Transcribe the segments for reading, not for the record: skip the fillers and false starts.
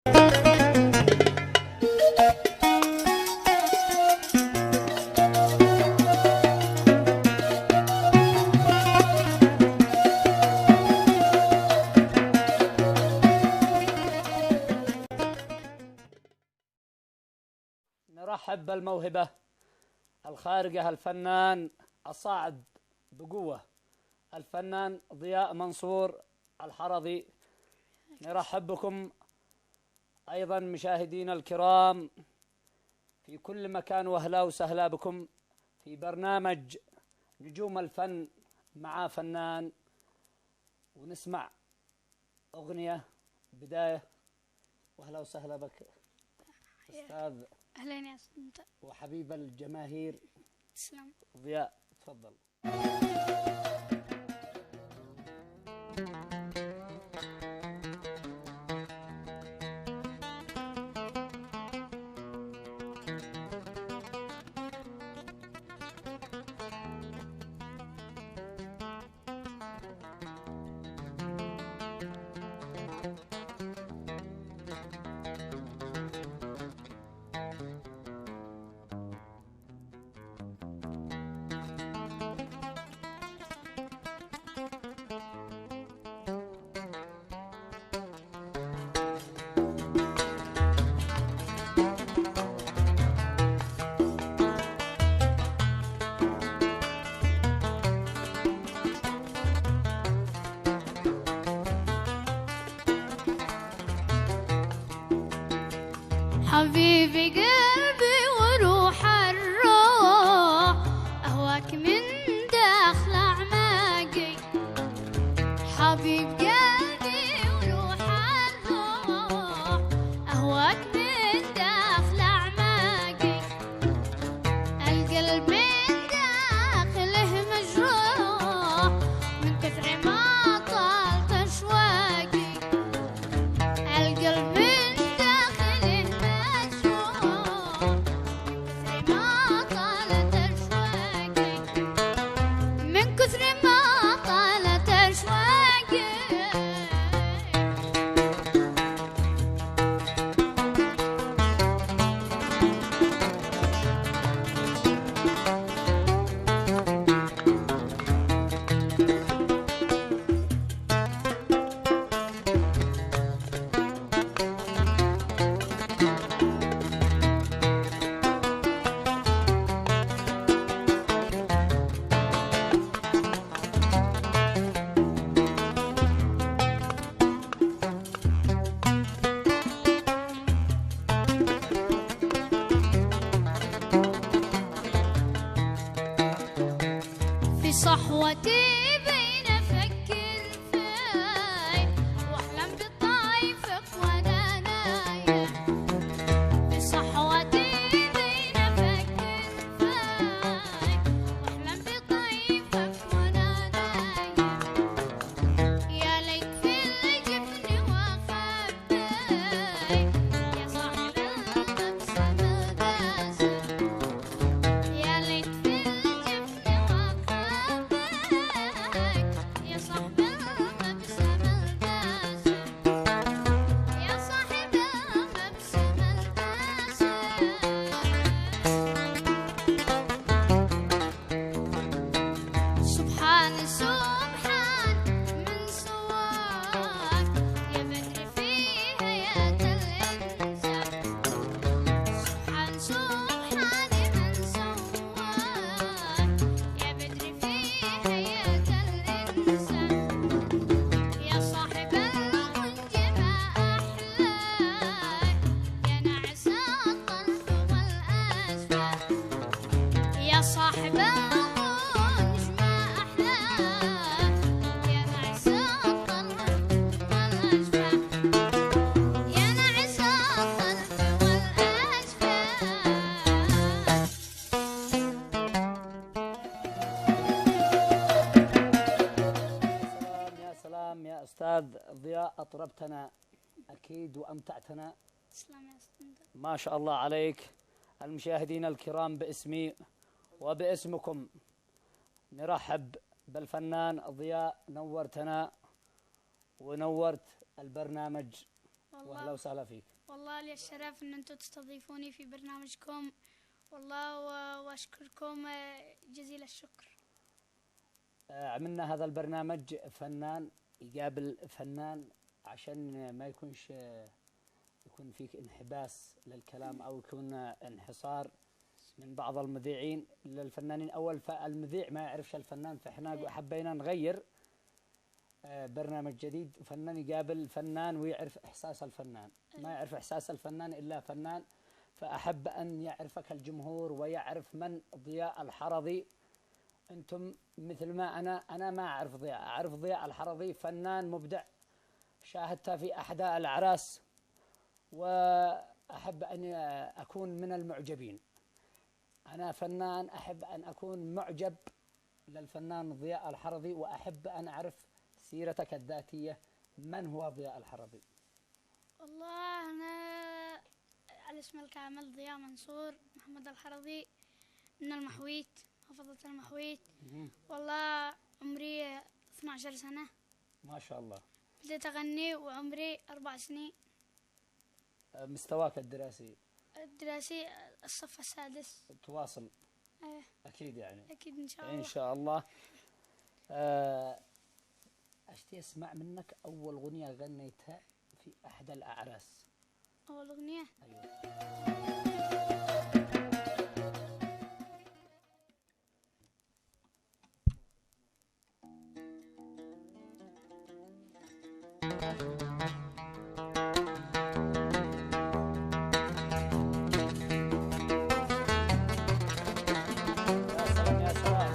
نرحب بالموهبة الخارجة، الفنان الصاعد بقوة، الفنان ضياء منصور الحرضي. نرحب بكم أيضا مشاهدينا الكرام في كل مكان، وأهلا وسهلا بكم في برنامج نجوم الفن مع فنان. ونسمع أغنية بداية. وأهلا وسهلا بك أستاذ. أهلين يا أستاذ وحبيب الجماهير. تسلم. ضياء تفضل. حبيبي قلبي وروح الروح، أهواك من داخل أعماقي. حبيب قلبي وروح الروح، أهواك من داخل أعماقي. القلب من داخله مجروح من كثر ما طالت أشواقي. القلب صحوتي بين أفكر فيك وأحلم بطايفك وأنا نايم. في صحوتي بين أفكر فيك وأحلم بطايفك وأنا نايم. يا ليت في الجفن وأخبيك يا صاحب المبسم الداسم. يا ليت في الجفن يا صاحب المبسم الداسم. يا صاحب المبسم الداسم. سبحان سبحان من سواك يا بدر في حياة الإنسان. سبحان سبحان من سواك يا بدر في حياة الإنسان. يا صاحب الغنج ما أحلاك يا نعس الطرف والأشباه. يا صاحب الغنج ما أحلاك يا نعس الطرف والأشباه. يا نعس الطرف والأشباه. يا سلام يا أستاذ ضياء، أطربتنا أكيد وأمتعتنا. تسلم يا أستاذ. ما شاء الله عليك. المشاهدين الكرام، باسمي وباسمكم نرحب بالفنان ضياء. نورتنا ونورت البرنامج واهلا والله وسهلا فيك. والله لي الشرف ان انتم تستضيفوني في برنامجكم، والله واشكركم جزيل الشكر. عملنا هذا البرنامج فنان يقابل فنان عشان ما يكونش يكون فيك انحباس للكلام أو يكون انحصار من بعض المذيعين للفنانين. أول المذيع ما يعرفش الفنان، فإحنا حبينا نغير برنامج جديد، فنان يقابل فنان ويعرف إحساس الفنان. ما يعرف إحساس الفنان إلا فنان، فأحب أن يعرفك الجمهور ويعرف من ضياء الحرضي. أنتم مثل ما أنا ما أعرف ضياء، أعرف ضياء الحرضي فنان مبدع، شاهدته في أحدى الأعراس، وأحب أن أكون من المعجبين. أنا فنان أحب أن أكون معجب للفنان ضياء الحرضي، وأحب أن أعرف سيرتك الذاتية. من هو ضياء الحرضي؟ والله انا الاسم الكامل ضياء منصور محمد الحرضي، من المحويت، محافظة المحويت. والله عمري 12 سنة. ما شاء الله. بديت أغني وعمري 4 سنين. مستواك الدراسي؟ الدراسي الصف السادس. تواصل؟ ايه أكيد يعني. أكيد إن شاء الله. إن شاء الله. أشتي أسمع منك أول أغنية غنيتها في أحد الأعراس. أول أغنية؟ أيوة. يا سلام يا سلام.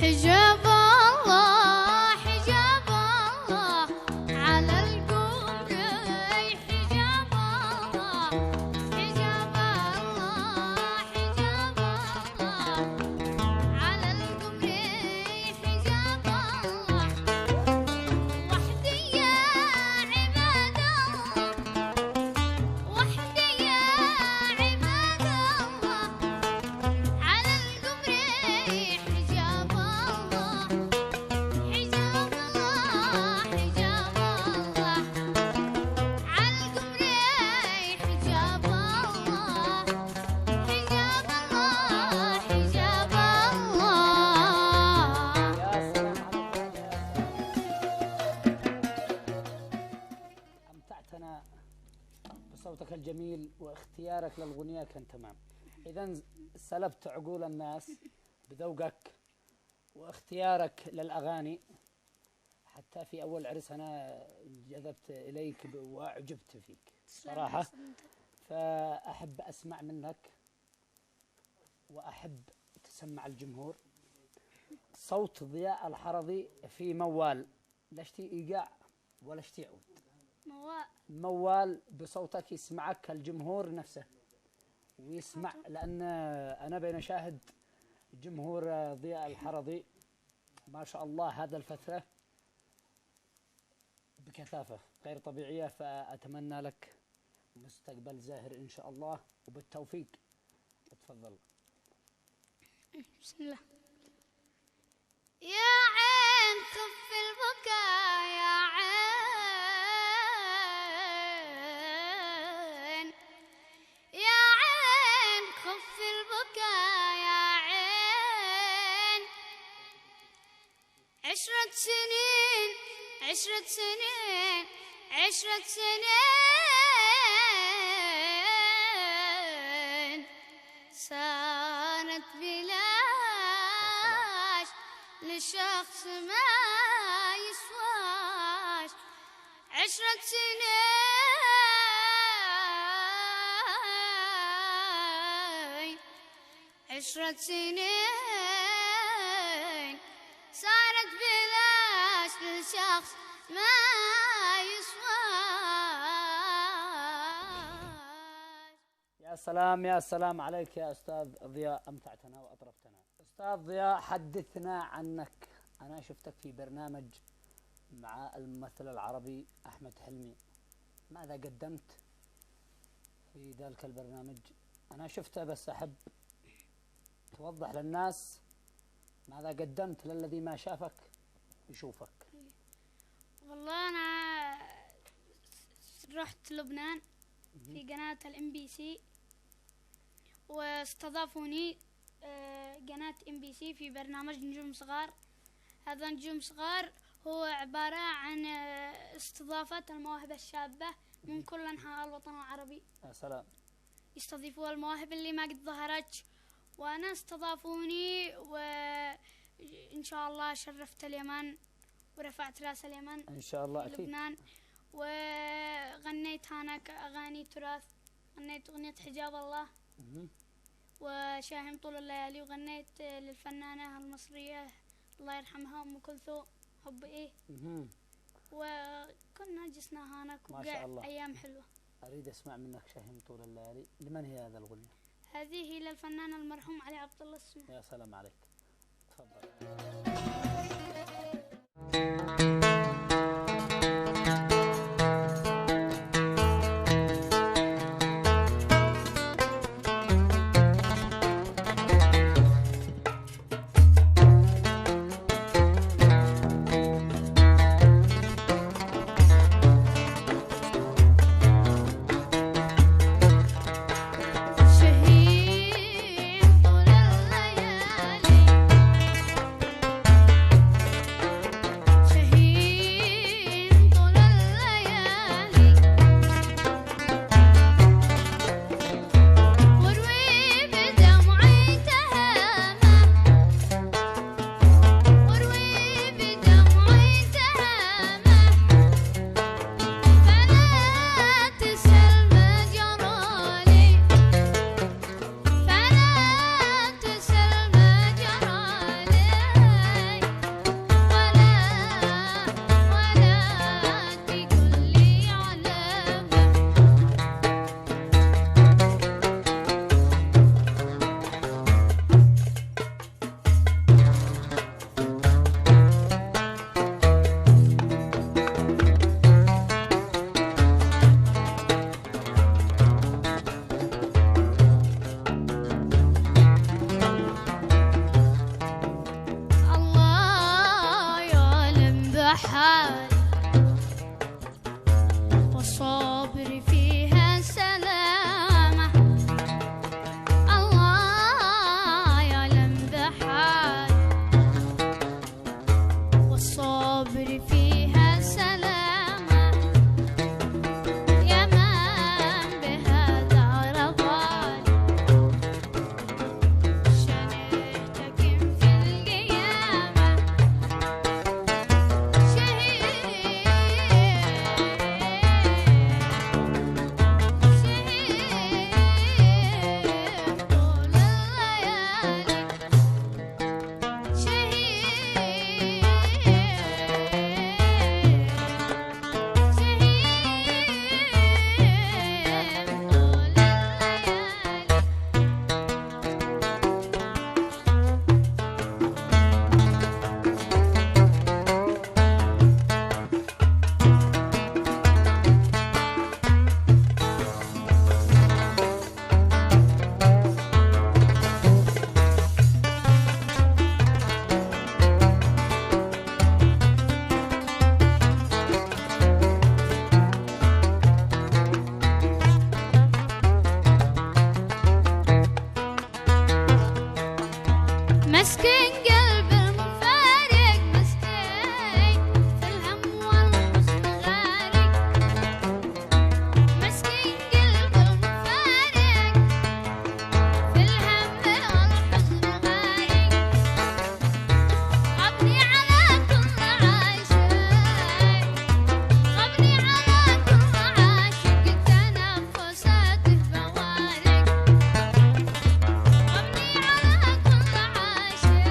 حجاب الله حجاب الله على القمر، حجاب الله حجاب الله حجاب الله على القمر، حجاب الله وحدي يا عباد الله، وحدي يا عباد الله على القمر، حجاب الله حجاب الله حجاب الله على القمر، حجاب الله حجاب الله حجاب الله. يا سلام عليك يا سلام. أمتعتنا بصوتك الجميل، واختيارك للغنية كان تمام. إذا سلبت عقول الناس بذوقك واختيارك للأغاني. حتى في أول عرس أنا جذبت إليك وأعجبت فيك صراحة. فأحب أسمع منك وأحب تسمع الجمهور. صوت ضياء الحرضي في موال، لا اشتي إيقاع ولا اشتي عود. موال بصوتك يسمعك الجمهور نفسه ويسمع، لأن أنا بين شاهد جمهور ضياء الحرضي ما شاء الله هذا الفترة بكثافة غير طبيعية. فأتمنى لك مستقبل زاهر إن شاء الله وبالتوفيق. تفضل. بسم الله. يا عين خف البكاء يا عين، يا عين خف البكاء يا عين، 10 سنين 10 سنين 10 سنين صارت بلاش لشخص ما يسواش، 10 سنين 10 سنين صارت بلاش لشخص ما يسواش. يا سلام يا سلام عليك يا أستاذ ضياء، أمتعتنا وأطربتنا. أستاذ ضياء حدثنا عنك. أنا شفتك في برنامج مع الممثل العربي أحمد حلمي، ماذا قدمت في ذلك البرنامج؟ أنا شفته بس أحب توضح للناس ماذا قدمت للذي ما شافك يشوفك. والله أنا رحت لبنان في قناة MBC، واستضافوني قناة MBC في برنامج نجوم صغار. هذا نجوم صغار هو عبارة عن استضافة المواهب الشابة من كل أنحاء الوطن العربي. يا سلام. يستضيفوا المواهب اللي ما قد ظهرت، وأنا استضافوني وإن شاء الله شرفت اليمن ورفعت راس اليمن إن شاء الله. أكيد. لبنان. وغنيت هناك أغاني تراث، غنيت أغنية حجاب الله وشاهم طول الليالي، وغنيت للفنانة المصرية الله يرحمها أم كلثوم حب إيه. وكنا جلسنا هناك ما شاء الله. أيام حلوة. أريد أسمع منك شاهم طول الليالي. لمن هي هذا الغنية؟ هذه للفنان المرحوم علي عبد الله السمع. يا سلام عليك. تفضل. والصابر فيها سلامة. الله يعلم بحال والصابر فيها سلامة. يا من بهذا رضال شنهتكم في القيامة. مسكين قلب المفارق، مسكين في الهم والحزن غارق. مسكين قلب المفارق في الهم والحزن غارق. غبني على كل عاشق، غبني على كل عاشق تنفساته بوارق. غبني على كل عاشق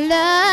الفلاح